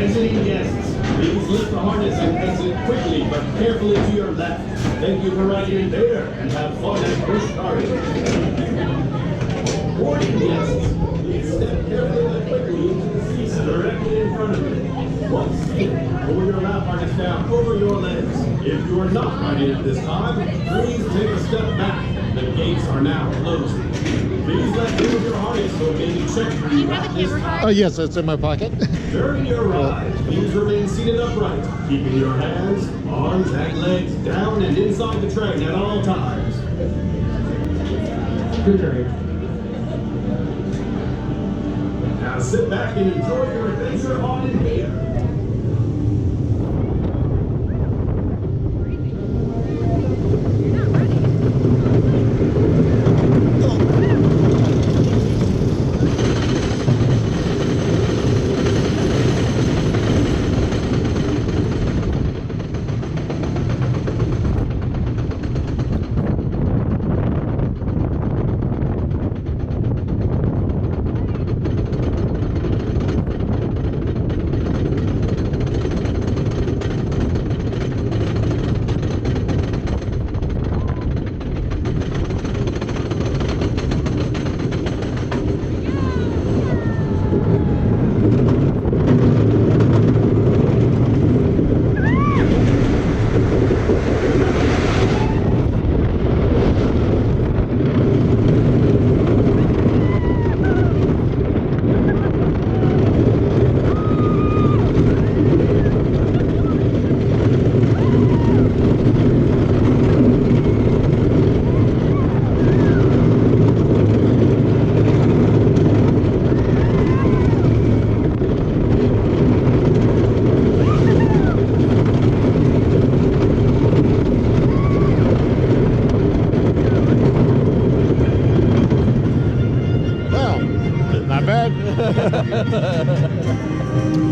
Exiting guests, please lift the harness and exit quickly but carefully to your left. Thank you for riding InvadR and have fun at Busch Gardens. Boarding guests, please step carefully but quickly into the seats directly in front of you. Once seated, pull your lap harness down over your legs. If you are not riding at this time, please take a step back. The gates are now closed. Please let go of your harness so it may be checked for you at this time. Oh yes, it's in my pocket. During your ride, please remain seated upright, keeping your hands, arms, and legs down and inside the train at all times. Good journey. Now sit back and enjoy your adventure on InvadR.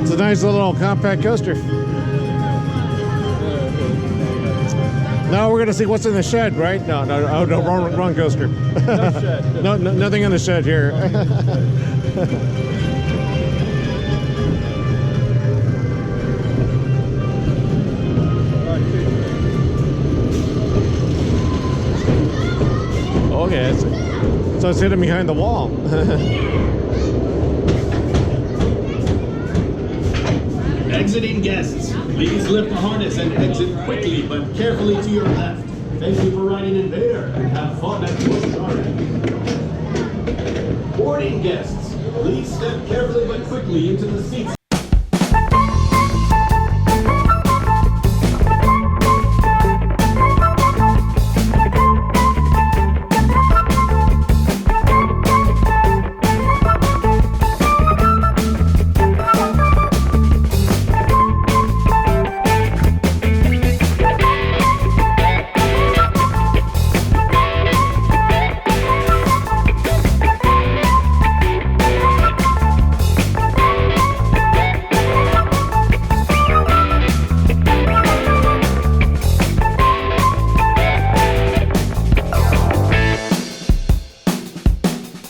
It's a nice little compact coaster. Now we're gonna see what's in the shed, right? No, wrong coaster. No shed. No, nothing in the shed here. Okay, so it's hidden behind the wall. Exiting guests, please lift the harness and exit quickly but carefully to your left. Thank you for riding InvadR and have fun at Busch Gardens. Boarding guests, please step carefully but quickly into the seats